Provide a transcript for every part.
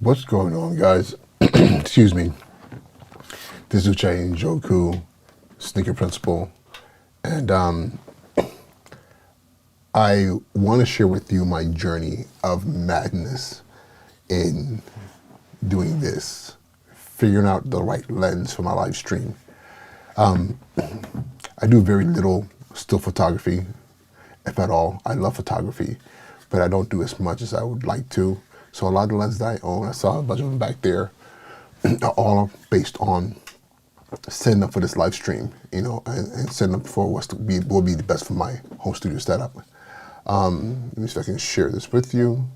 What's going on, guys? Excuse me. This is Uche Joku, Sneaker Principal, and I want to share with you my journey of madness in doing this, figuring out the right lens for my live stream. I do very little still photography, if at all. I love photography, but I don't do as much as I would like to. So a lot of the lenses that I own, I saw a bunch of them back there, are all based on setting up for this live stream, and setting up for what will be the best for my home studio setup. Let me see if I can share this with you.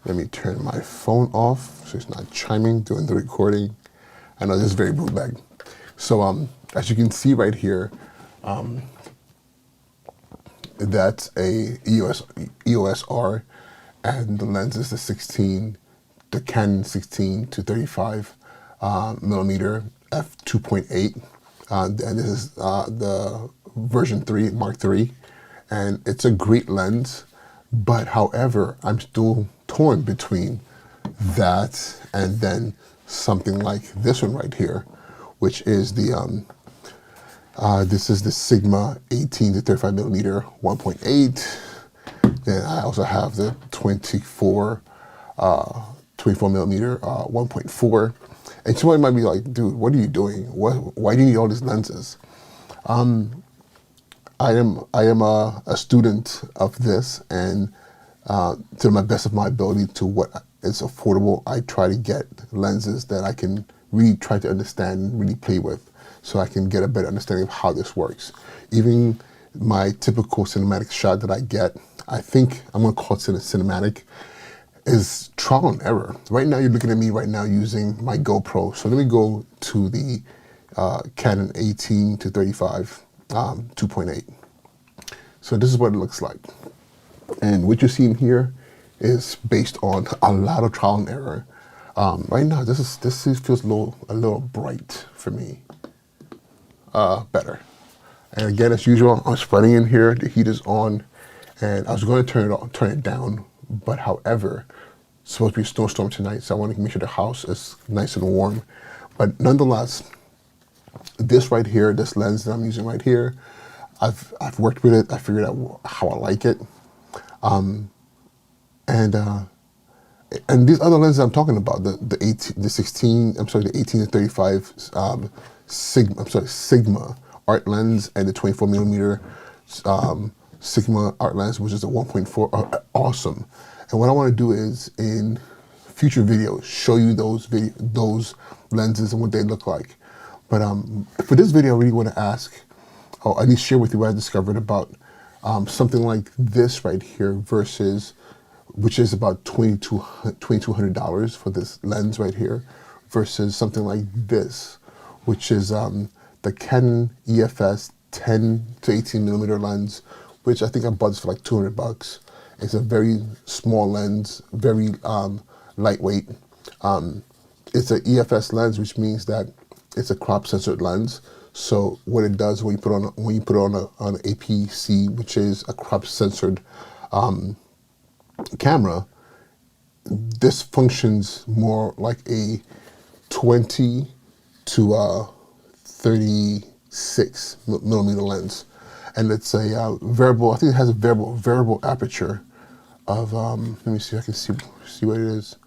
Let me turn my phone off so it's not chiming during the recording. I know this is very bootleg. So as you can see right here, that's a EOS R, and the lens is the Canon 16 to 35 millimeter F2.8, and this is the version 3 Mark III, and it's a great lens. But however, I'm still torn between that and then something like this one right here, which is the this is the Sigma 18 to 35 millimeter 1.8. Then I also have the 24 millimeter 1.4. And somebody might be like, dude, what are you doing? Why do you need all these lenses? I am a student of this, and to the best of my ability to what is affordable, I try to get lenses that I can really try to understand and really play with, so I can get a better understanding of how this works. Even my typical cinematic shot that I get, I think I'm gonna call it cinematic, is trial and error. Right now, you're looking at me right now using my GoPro. So let me go to the Canon 18 to 35 2.8. So this is what it looks like. And what you're seeing here is based on a lot of trial and error. Right now, this feels a little bright for me. Better. And again, as usual, I'm spreading in here. The heat is on, and I was going to turn it down, but however, it's supposed to be a snowstorm tonight, so I want to make sure the house is nice and warm. But nonetheless, this right here, this lens that I'm using right here, I've worked with it. I figured out how I like it, and these other lenses I'm talking about, the 18 to 35 Sigma art lens, and the 24 millimeter Sigma art lens, which is a 1.4, are awesome. And what I want to do is, in future videos, show you those lenses and what they look like. But for this video, I really want to ask, or at least share with you what I discovered about something like this right here versus, which is about $2,200 for this lens right here, versus something like this, which is the Canon EFS 10 to 18 millimeter lens, which I think I bought this for like $200. It's a very small lens, very lightweight. It's an EFS lens, which means that it's a crop censored lens. So what it does when you put it on an APC, which is a crop censored camera, this functions more like a 20 to 36 millimeter lens, and it's a variable. I think it has a variable aperture of let me see if I can see what it is,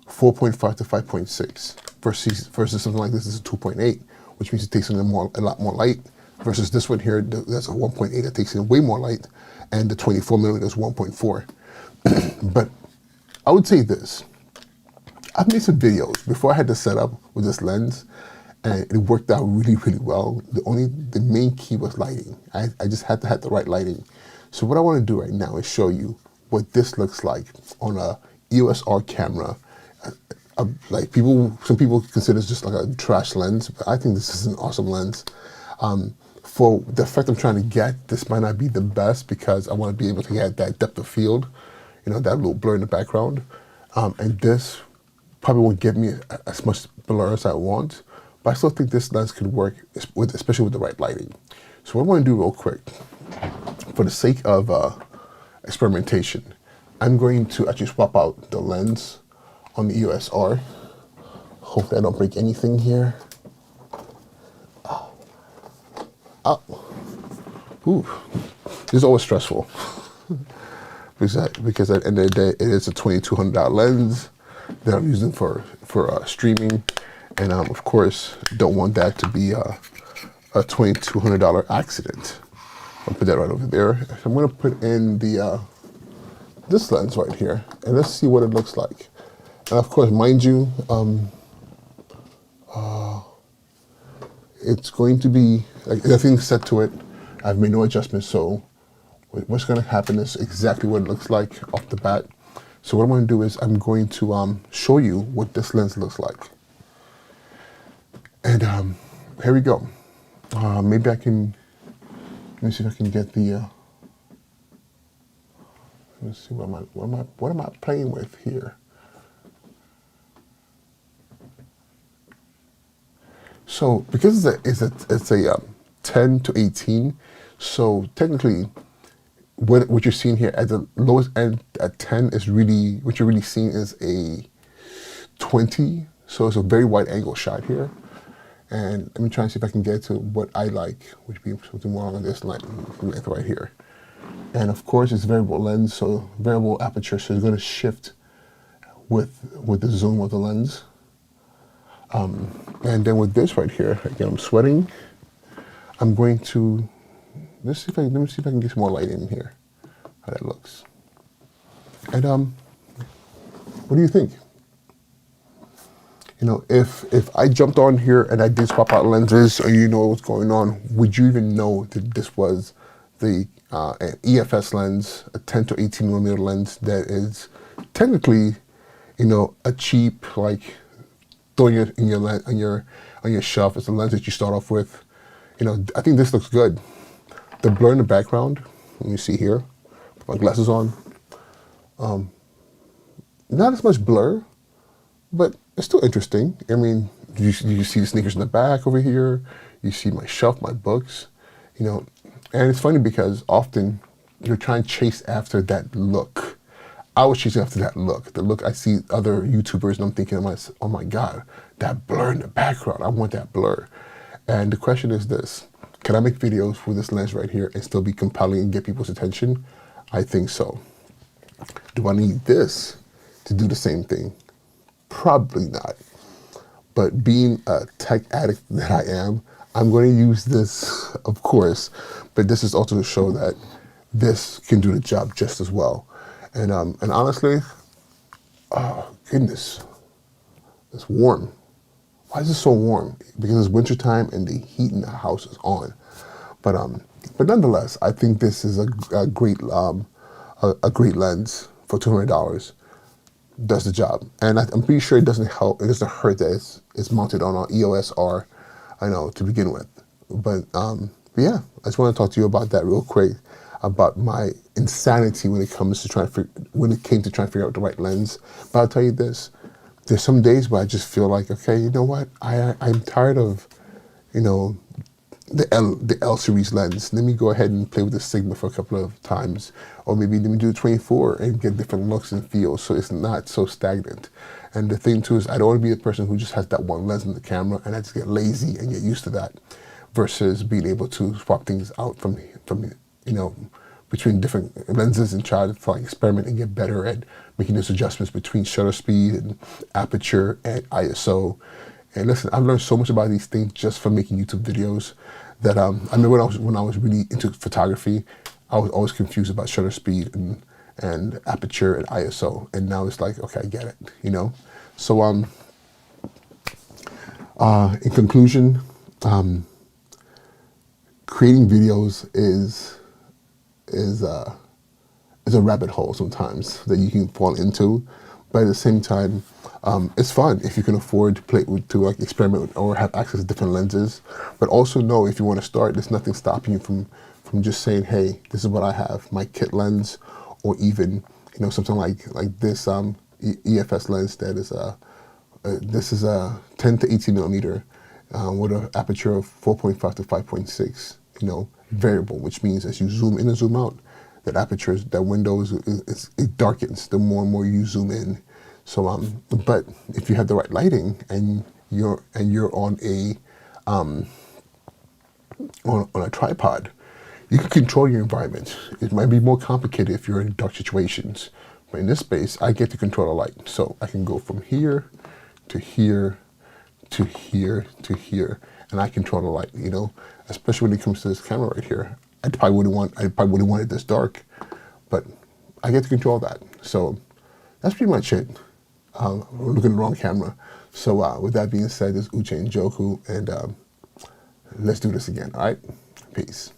4.5 to 5.6 versus something like this is a 2.8, which means it takes in a lot more light, versus this one here that's a 1.8 that takes in way more light, and the 24 millimeter is 1.4. But I would say this: I've made some videos before I had this set up with this lens, and it worked out really, really well. The main key was lighting. I just had to have the right lighting. So what I want to do right now is show you what this looks like on a EOS R camera. Like some people consider this just like a trash lens, but I think this is an awesome lens. For the effect I'm trying to get, this might not be the best because I want to be able to get that depth of field, that little blur in the background. And this probably won't give me as much blur as I want, but I still think this lens could work, especially with the right lighting. So what I want to do real quick, for the sake of experimentation, I'm going to actually swap out the lens on the EOS R. Hopefully I don't break anything here. Oh, ooh, this is always stressful. because at the end of the day, it is a $2,200 lens that I'm using for streaming, and of course don't want that to be a $2,200 accident. I'll put that right over there. I'm gonna put in the this lens right here, and let's see what it looks like. And of course, mind you, it's going to be like nothing's set to it. I've made no adjustments, so what's going to happen is exactly what it looks like off the bat. So what I'm going to do is I'm going to show you what this lens looks like. And here we go. Maybe I can, let me see if I can get the, let me see, what am I playing with here? So because it's a 10 to 18, so technically what you're seeing here at the lowest end at 10 is really, what you're really seeing is a 20. So it's a very wide angle shot here. And let me try and see if I can get to what I like, which would be something more along this length right here. And of course it's variable lens, so variable aperture, so it's going to shift with the zoom of the lens. And then with this right here, again, I'm sweating. I'm going to, let me see if I can get some more light in here, how that looks. And what do you think? You know, if I jumped on here and I did swap out lenses, or you know what's going on, would you even know that this was the an EFS lens, a 10 to 18 millimeter lens that is technically, you know, a cheap, like, throwing it in on your shelf. It's a lens that you start off with. You know, I think this looks good. The blur in the background, let me see here. Put my glasses on. Not as much blur, but it's still interesting. I mean, you see the sneakers in the back over here. You see my shelf, my books. You know, and it's funny because often you're trying to chase after that look. I was chasing after that look. The look I see other YouTubers, and I'm thinking to myself, oh my God, that blur in the background. I want that blur. And the question is this: can I make videos with this lens right here and still be compelling and get people's attention? I think so. Do I need this to do the same thing? Probably not. But being a tech addict that I am, I'm going to use this, of course, but this is also to show that this can do the job just as well. And honestly, oh goodness, it's warm. Why is it so warm? Because it's wintertime and the heat in the house is on. But nonetheless, I think this is a great lens for $200. Does the job, and I'm pretty sure it doesn't help. It doesn't hurt that it's mounted on an EOS R, I know, to begin with. But yeah, I just want to talk to you about that real quick, about my insanity when it comes to trying to figure out the right lens. But I'll tell you this: there's some days where I just feel like, okay, you know what? I'm tired of, you know, the L series lens. Let me go ahead and play with the Sigma for a couple of times, or maybe let me do the 24 and get different looks and feels, so it's not so stagnant. And the thing too is, I don't want to be the person who just has that one lens in the camera and I just get lazy and get used to that, versus being able to swap things out from you know, between different lenses and try to like experiment and get better at making those adjustments between shutter speed and aperture and ISO. And listen, I've learned so much about these things just from making YouTube videos that I remember when I was really into photography, I was always confused about shutter speed and aperture and ISO. And now it's like, okay, I get it, you know? So in conclusion, creating videos is a rabbit hole sometimes that you can fall into, but at the same time, it's fun if you can afford to like experiment with, or have access to different lenses. But also know, if you want to start, there's nothing stopping you from just saying, hey, this is what I have, my kit lens, or even, you know, something like this EFS lens that is this is a 10 to 18 millimeter with an aperture of 4.5 to 5.6, you know, variable, which means as you zoom in and zoom out, that aperture, that window it darkens the more and more you zoom in. So, but if you have the right lighting and you're on a tripod, you can control your environment. It might be more complicated if you're in dark situations, but in this space, I get to control the light. So I can go from here to here to here to here, and I control the light. You know, especially when it comes to this camera right here. I probably wouldn't want it this dark, but I get to control that. So that's pretty much it. We're looking at the wrong camera. So with that being said, this is Uche and Joku, and let's do this again. All right, peace.